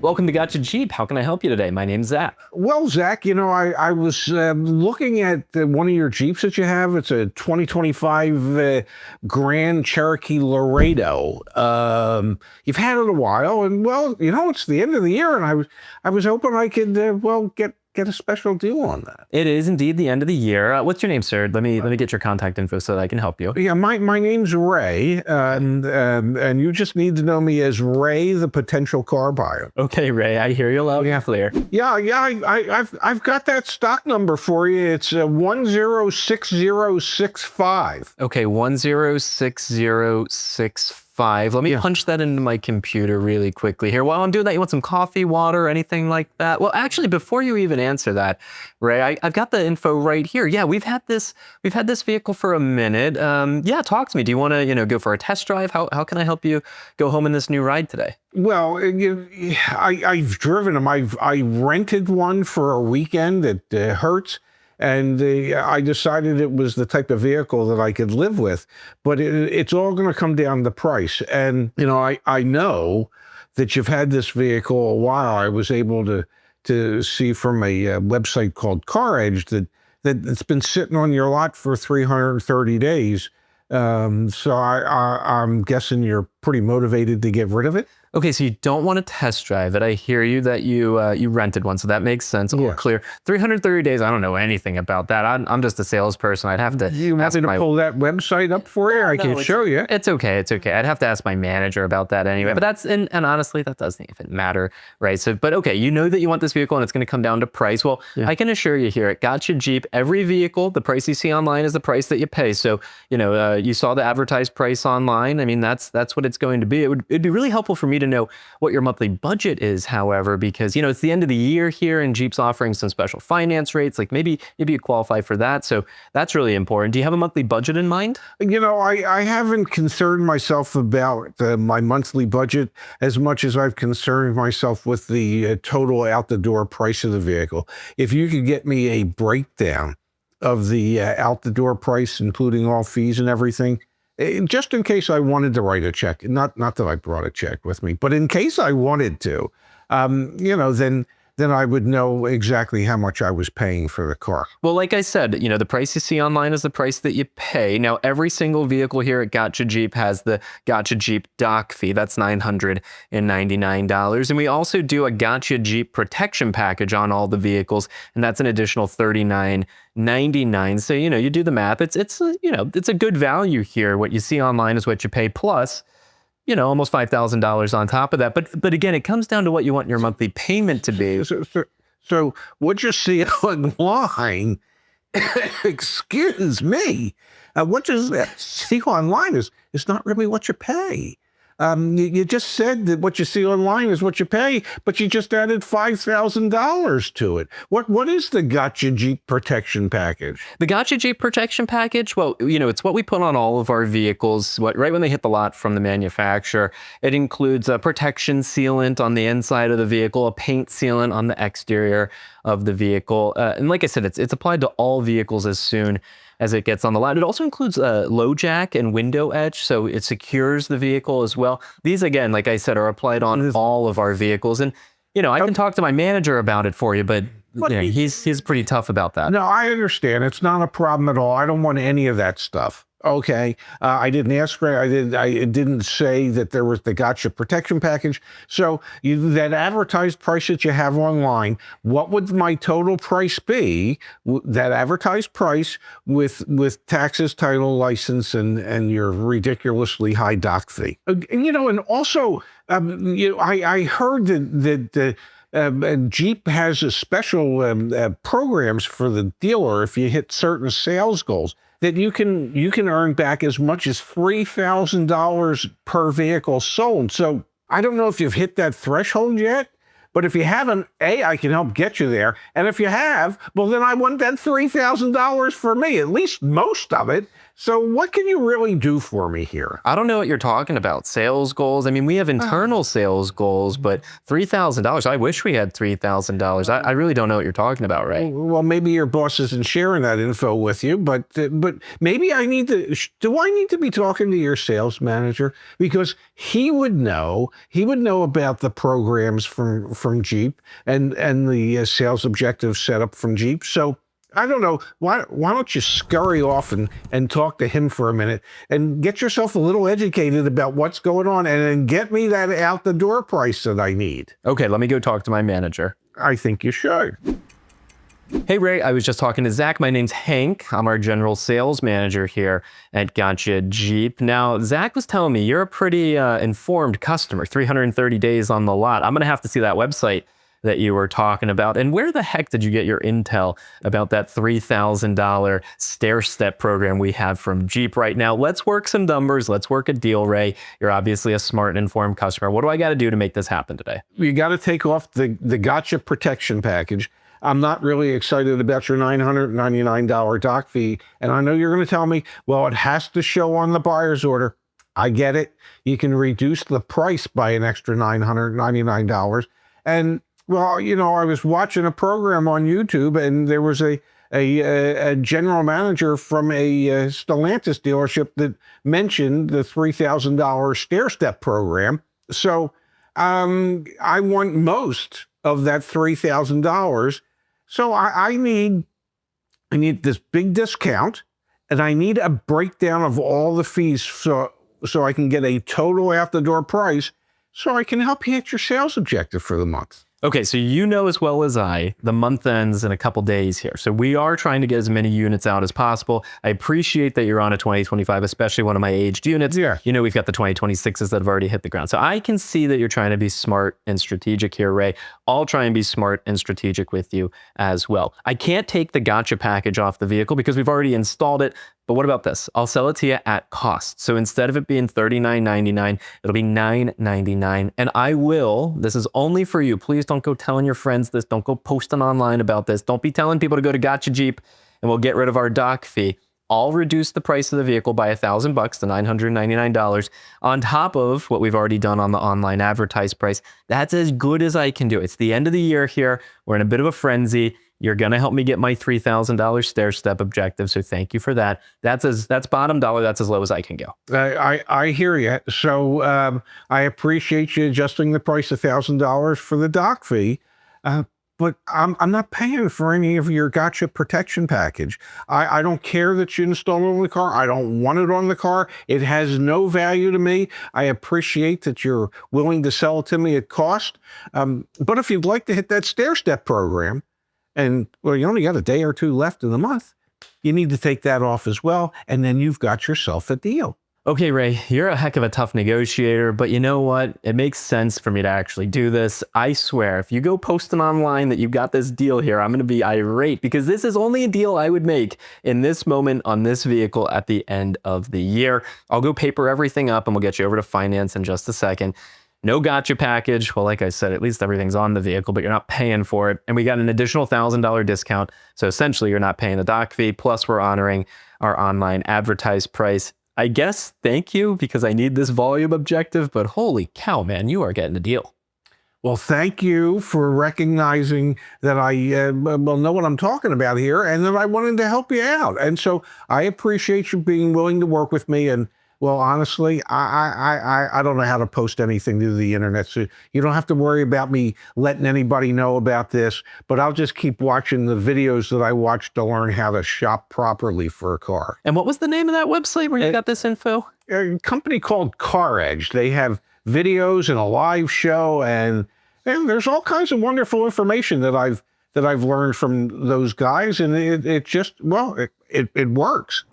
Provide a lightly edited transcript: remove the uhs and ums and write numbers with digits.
Welcome to Gotcha Jeep. How can I help you today? My name's Zach. Well, Zach, I was looking at one of your Jeeps that you have. It's a 2025 Grand Cherokee Laredo. You've had it a while, and it's the end of the year, and I was hoping I could get a special deal on that. It is indeed the end of the year. What's your name, sir? Let me get your contact info so that I can help you. Yeah, my name's Ray, and you just need to know me as Ray, the potential car buyer. Okay, Ray, I hear you loud and clear. Yeah, I've got that stock number for you. It's 106065. Okay, 106065. Let me punch that into my computer really quickly here. While I'm doing that, you want some coffee, water, anything like that? Well, actually, before you even answer that, Ray, I've got the info right here. Yeah, we've had this vehicle for a minute. Yeah, talk to me. Do you want to, go for a test drive? How can I help you go home in this new ride today? Well, I've driven them. I rented one for a weekend at Hertz. And I decided it was the type of vehicle that I could live with, but it's all going to come down to price. And, I know that you've had this vehicle a while. I was able to see from a website called CarEdge that it's been sitting on your lot for 330 days. So I'm guessing you're pretty motivated to get rid of it. Okay, so you don't want to test drive it. I hear you that you rented one, so that makes sense. All clear. 330 days, I don't know anything about that. I'm just a salesperson. I'd have to... You want me to pull that website up for you? I can show you. It's okay. I'd have to ask my manager about that anyway. But that's, and honestly, that doesn't even matter, right? So, but okay, you know that you want this vehicle and it's going to come down to price. Well, I can assure you here at Gotcha Jeep, every vehicle, the price you see online is the price that you pay. So, you saw the advertised price online. I mean, that's what it's going to be. It'd be really helpful for me to know what your monthly budget is, however, because it's the end of the year here and Jeep's offering some special finance rates. Like maybe you qualify for that. So that's really important. Do you have a monthly budget in mind? I haven't concerned myself about my monthly budget as much as I've concerned myself with the total out the door price of the vehicle. If you could get me a breakdown of the out the door price, including all fees and everything, just in case I wanted to write a check, not that I brought a check with me, but in case I wanted to, then I would know exactly how much I was paying for the car. Well, like I said, the price you see online is the price that you pay. Now, every single vehicle here at Gotcha Jeep has the Gotcha Jeep dock fee. That's $999. And we also do a Gotcha Jeep protection package on all the vehicles, and that's an additional $39.99. So, you do the math. It's a good value here. What you see online is what you pay, plus almost $5,000 on top of that. But again, it comes down to what you want your monthly payment to be. So what you see online, excuse me, what you see online is not really what you pay. You just said that what you see online is what you pay, but you just added $5,000 to it. What is the Gotcha Jeep protection package? The Gotcha Jeep protection package, well, it's what we put on all of our vehicles right when they hit the lot from the manufacturer. It includes a protection sealant on the inside of the vehicle, a paint sealant on the exterior of the vehicle. And like I said, it's applied to all vehicles as soon as it gets on the lot. It also includes a low jack and window etch, so it secures the vehicle as well. These, again, like I said, are applied on all of our vehicles. And, I can talk to my manager about it for you, but he's pretty tough about that. No, I understand. It's not a problem at all. I don't want any of that stuff. Okay, I didn't ask for it. I didn't say that there was the Gotcha protection package. So that advertised price that you have online, what would my total price be? That advertised price with taxes, title, license, and your ridiculously high dock fee. And also, I heard that Jeep has a special programs for the dealer if you hit certain sales goals, that you can earn back as much as $3,000 per vehicle sold. So I don't know if you've hit that threshold yet, but if you haven't, I can help get you there. And if you have, well, then I want that $3,000 for me, at least most of it. So what can you really do for me here? I don't know what you're talking about. Sales goals. I mean, we have internal sales goals, but $3,000. I wish we had $3,000. I really don't know what you're talking about, Ray. Well, maybe your boss isn't sharing that info with you, but maybe I need to. Do I need to be talking to your sales manager, because he would know. He would know about the programs from Jeep and the sales objectives set up from Jeep. So I don't know. Why don't you scurry off and talk to him for a minute and get yourself a little educated about what's going on, and then get me that out the door price that I need. Okay, let me go talk to my manager. I think you should. Hey, Ray, I was just talking to Zach. My name's Hank. I'm our general sales manager here at Gotcha Jeep. Now, Zach was telling me you're a pretty informed customer, 330 days on the lot. I'm going to have to see that website that you were talking about. And where the heck did you get your intel about that $3,000 stair step program we have from Jeep right now? Let's work some numbers. Let's work a deal, Ray. You're obviously a smart and informed customer. What do I got to do to make this happen today? You got to take off the Gotcha protection package. I'm not really excited about your $999 doc fee. And I know you're going to tell me, well, it has to show on the buyer's order. I get it. You can reduce the price by an extra $999. And well, you know, I was watching a program on YouTube, and there was a general manager from a Stellantis dealership that mentioned the $3,000 stair step program. So I want most of that $3,000. So I need this big discount, and I need a breakdown of all the fees so I can get a total out the door price, so I can help you hit your sales objective for the month. Okay, so you know as well as I, the month ends in a couple days here. So we are trying to get as many units out as possible. I appreciate that you're on a 2025, especially one of my aged units. Yeah. You know, we've got the 2026s that have already hit the ground. So I can see that you're trying to be smart and strategic here, Ray. I'll try and be smart and strategic with you as well. I can't take the Gotcha package off the vehicle because we've already installed it. But what about this? I'll sell it to you at cost. So instead of it being $39.99, it'll be $9.99. And I will, this is only for you. Please don't go telling your friends this. Don't go posting online about this. Don't be telling people to go to Gotcha Jeep and we'll get rid of our doc fee. I'll reduce the price of the vehicle by $1,000 to $999 on top of what we've already done on the online advertised price. That's as good as I can do. It's the end of the year here. We're in a bit of a frenzy. You're going to help me get my $3,000 stair step objective. So thank you for that. That's bottom dollar. That's as low as I can go. I hear you. So I appreciate you adjusting the price $1,000 for the doc fee. But I'm not paying for any of your Gotcha protection package. I don't care that you install it on the car. I don't want it on the car. It has no value to me. I appreciate that you're willing to sell it to me at cost. But if you'd like to hit that stair step program, and well, you only got a day or two left in the month, you need to take that off as well. And then you've got yourself a deal. Okay, Ray, you're a heck of a tough negotiator, but you know what? It makes sense for me to actually do this. I swear, if you go posting online that you've got this deal here, I'm going to be irate because this is only a deal I would make in this moment on this vehicle at the end of the year. I'll go paper everything up and we'll get you over to finance in just a second. No Gotcha package. Well, like I said, at least everything's on the vehicle, but you're not paying for it. And we got an additional $1,000 discount. So essentially you're not paying the doc fee. Plus we're honoring our online advertised price. I guess thank you because I need this volume objective, but holy cow, man, you are getting a deal. Well, thank you for recognizing that I know what I'm talking about here and that I wanted to help you out. And so I appreciate you being willing to work with me. And well, honestly, I don't know how to post anything to the internet, so you don't have to worry about me letting anybody know about this, but I'll just keep watching the videos that I watch to learn how to shop properly for a car. And what was the name of that website where you got this info? A company called CarEdge. They have videos and a live show, and there's all kinds of wonderful information that I've learned from those guys, and it just, well, it works.